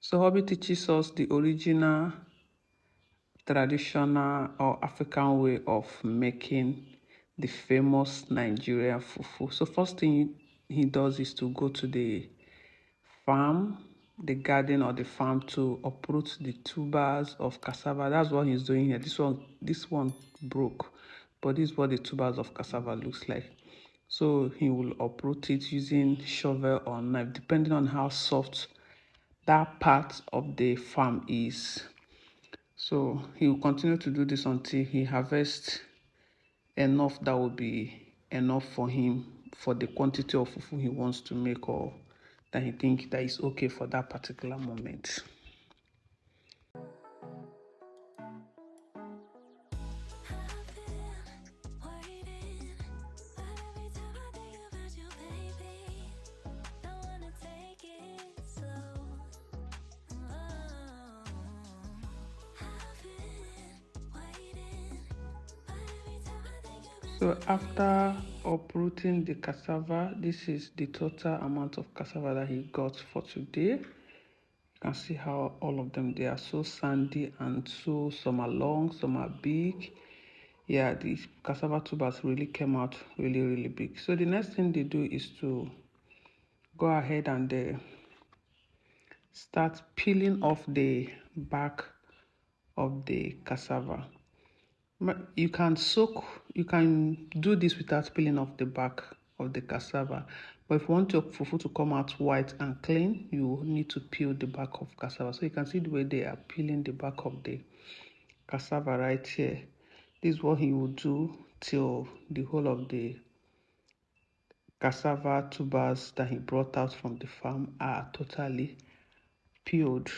So Hubby teaches us the original, traditional or African way of making the famous Nigerian fufu. So first thing he does is to go to the farm, the garden or the farm, to uproot the tubers of cassava. That's what he's doing here. This one broke, but this is what the tubers of cassava looks like. So he will uproot it using shovel or knife, depending on how soft that part of the farm is. So he will continue to do this until he harvests enough that will be enough for him for the quantity of fufu he wants to make, or that he thinks that is okay for that particular moment. So after uprooting the cassava, this is the total amount of cassava that he got for today. You can see how all of them, they are so sandy, and so some are long, some are big. Yeah, these cassava tubers really came out really big. So the next thing they do is to go ahead and start peeling off the back of the cassava. You can do this without peeling off the back of the cassava, but if you want your fufu to come out white and clean, you need to peel the back of cassava. So you can see the way they are peeling the back of the cassava right here. This is what he will do till the whole of the cassava tubers that he brought out from the farm are totally peeled.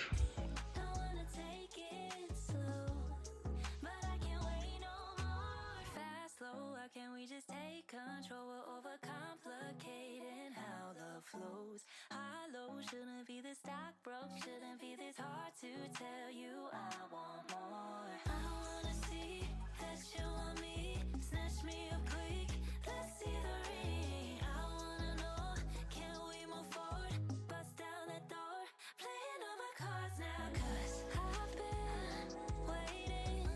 Shouldn't be this stock broke, shouldn't be this hard to tell you I want more. I wanna see that you want me, snatch me up quick, let's see the ring. I wanna know, can we move forward, bust down the door, playing all my cards now, cause I've been waiting,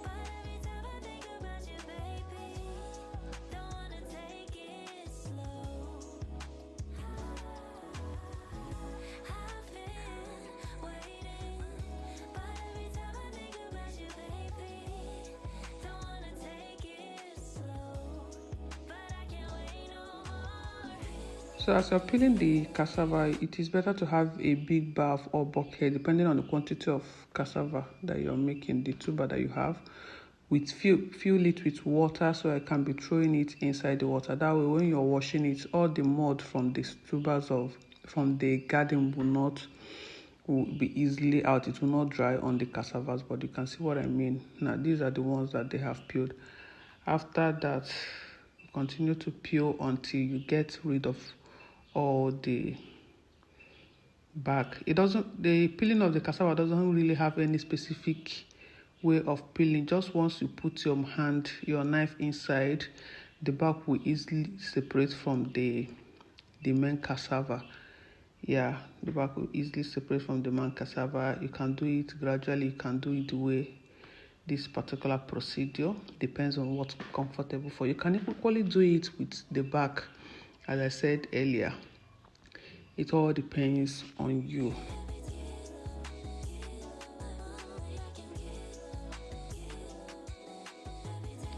but every time I think about you, baby, don't wanna take it slow. So as you're peeling the cassava, it is better to have a big bath or bucket, depending on the quantity of cassava that you're making, the tuber that you have, with fill it with water, so I can be throwing it inside the water. That way, when you're washing it, all the mud from the tubers from the garden will be easily out. It will not dry on the cassavas, but you can see what I mean. Now, these are the ones that they have peeled. After that, continue to peel until you get rid of all the back. The peeling of the cassava doesn't really have any specific way of peeling. Just once you put your knife inside, the back will easily separate from the main cassava. Yeah, the back will easily separate from the main cassava. You can do it gradually, you can do it the way this particular procedure depends on what's comfortable for you. You can equally do it with the back, as I said earlier. It all depends on you.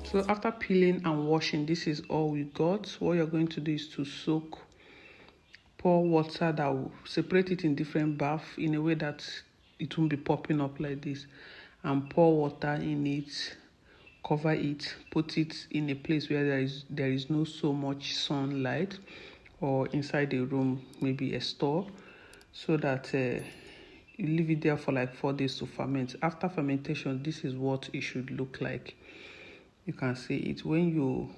So after peeling and washing, this is all we got. What you're going to do is to pour water that will separate it in different baths in a way that it won't be popping up like this, and pour water in it, cover it, put it in a place where there is no so much sunlight, or inside a room, maybe a store, so that you leave it there for like 4 days to ferment. After fermentation, this is what it should look like. You can see it. When you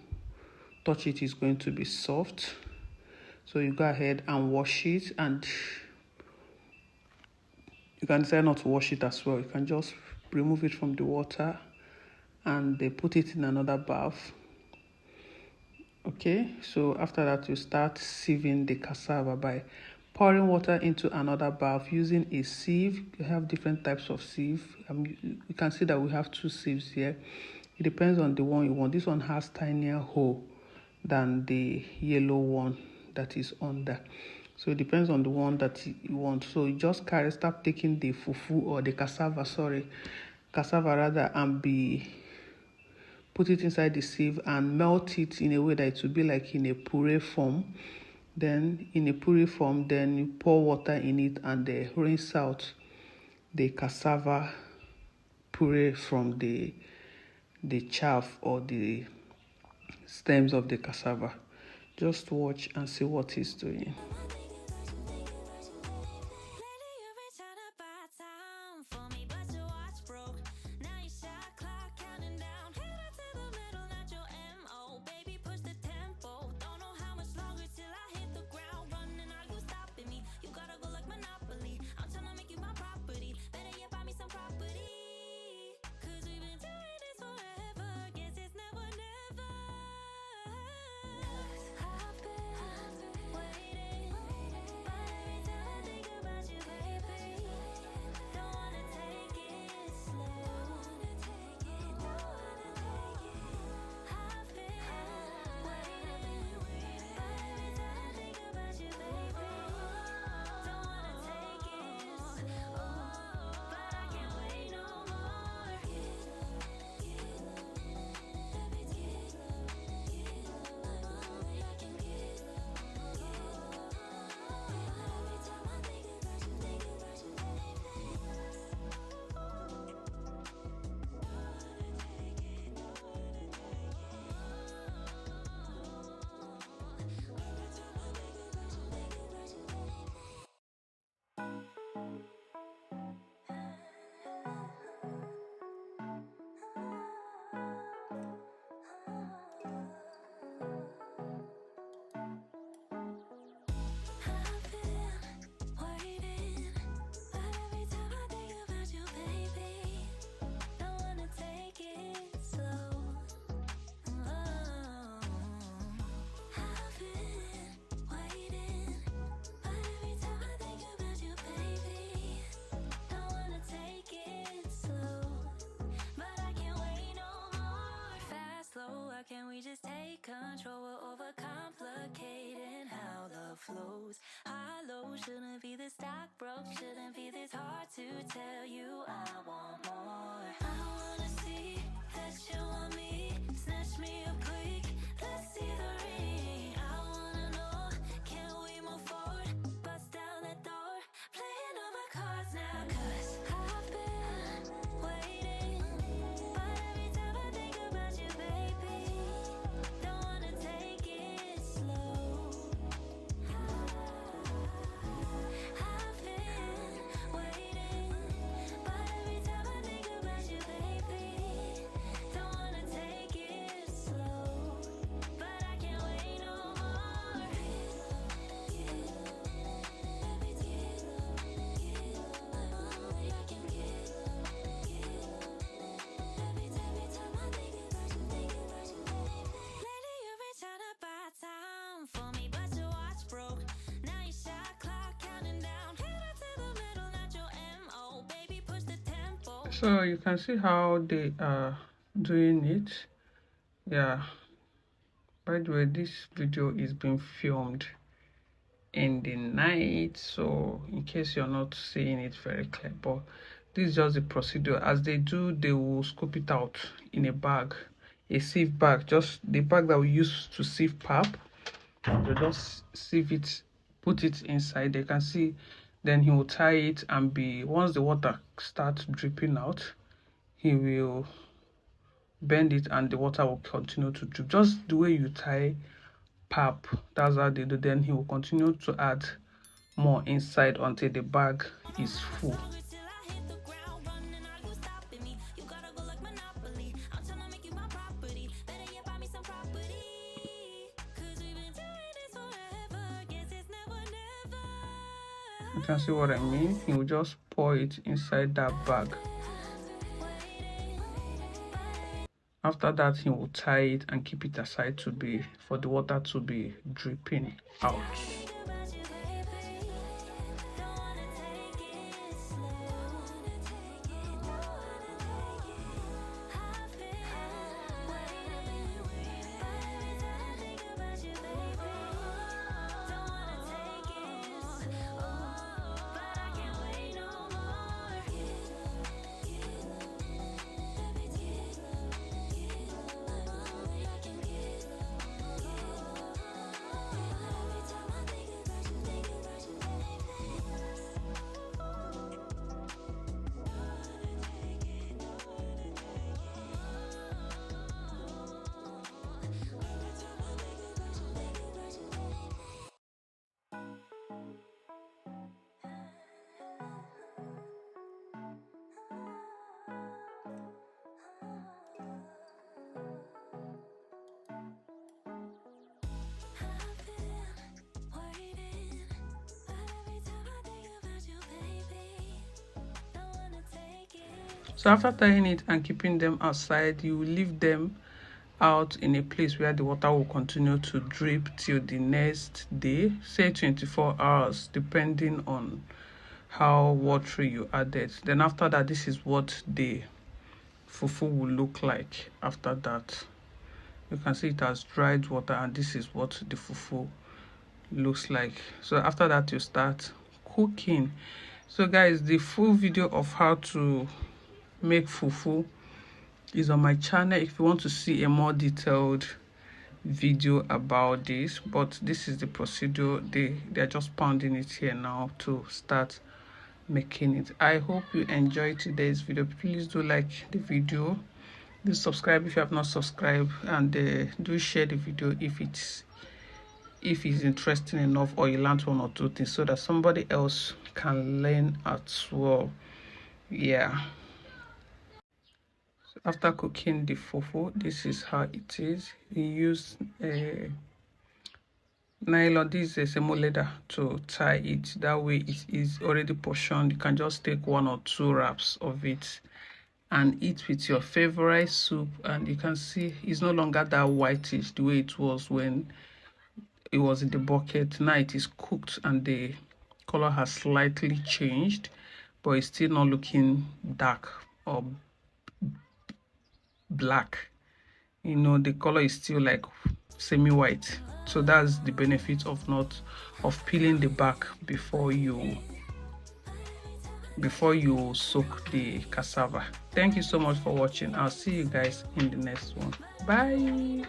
touch it, it's going to be soft. So you go ahead and wash it, and you can decide not to wash it as well. You can just remove it from the water and they put it in another bath. Okay, so after that, you start sieving the cassava by pouring water into another bath using a sieve. You have different types of sieve. You can see that we have 2 sieves here. It depends on the one you want. This one has tinier hole than the yellow one that is under. So it depends on the one that you want. So you just start taking the fufu or the cassava rather, and put it inside the sieve and melt it in a way that it will be like in a puree form. Then in a puree form, then you pour water in it and rinse out the cassava puree from the chaff or the stems of the cassava. Just watch and see what it's doing. Can we just take control? We're overcomplicating how love flows. High low shouldn't be this stockbroke, shouldn't be this hard to tell you I want more. I wanna see that you want me, snatch me up quick, let's see the ring. I wanna know, can we move forward, bust down that door, playing all my cards now, 'cause I've been waiting, but every time I think about you, baby, don't wanna take it slow. I've been waiting, but every time I think about you, baby, don't wanna take it slow. But I can't wait no more. Lately you've been trying to buy time for me, but your watch broke. Now your shot clock counting down. Headed to the middle, not your MO. Baby, push the tempo. So you can see how they are doing it. Yeah. By the way, this video is being filmed in the night, so in case you're not seeing it very clear, but this is just the procedure. As they do, they will scoop it out in a bag, a sieve bag, just the bag that we use to sieve pap. They just sieve it, put it inside. They can see, then he will tie it, and once the water starts dripping out, he will bend it and the water will continue to drip, just the way you tie pap. That's how they do. Then he will continue to add more inside until the bag is full. You can see what I mean. He will just pour it inside that bag. After that, he will tie it and keep it aside for the water to be dripping out. So after tying it and keeping them outside, you will leave them out in a place where the water will continue to drip till the next day, say 24 hours, depending on how watery you added. Then after that, this is what the fufu will look like. After that, you can see it has dried water, and this is what the fufu looks like. So after that, you start cooking. So guys, the full video of how to make fufu is on my channel if you want to see a more detailed video about this, but this is the procedure. They're just pounding it here now to start making it. I hope you enjoyed today's video. Please do like the video, do subscribe if you have not subscribed, and do share the video if it's interesting enough, or you learned one or two things, so that somebody else can learn as well. Yeah. So after cooking the fufu, this is how it is. We use nylon, this is a semo leather, to tie it. That way it is already portioned. You can just take 1 or 2 wraps of it and eat with your favorite soup. And you can see it's no longer that whitish the way it was when it was in the bucket. Now it is cooked and the color has slightly changed, but it's still not looking dark or black. You know, the color is still like semi-white. So that's the benefit of peeling the back before you soak the cassava. Thank you so much for watching. I'll see you guys in the next one. Bye.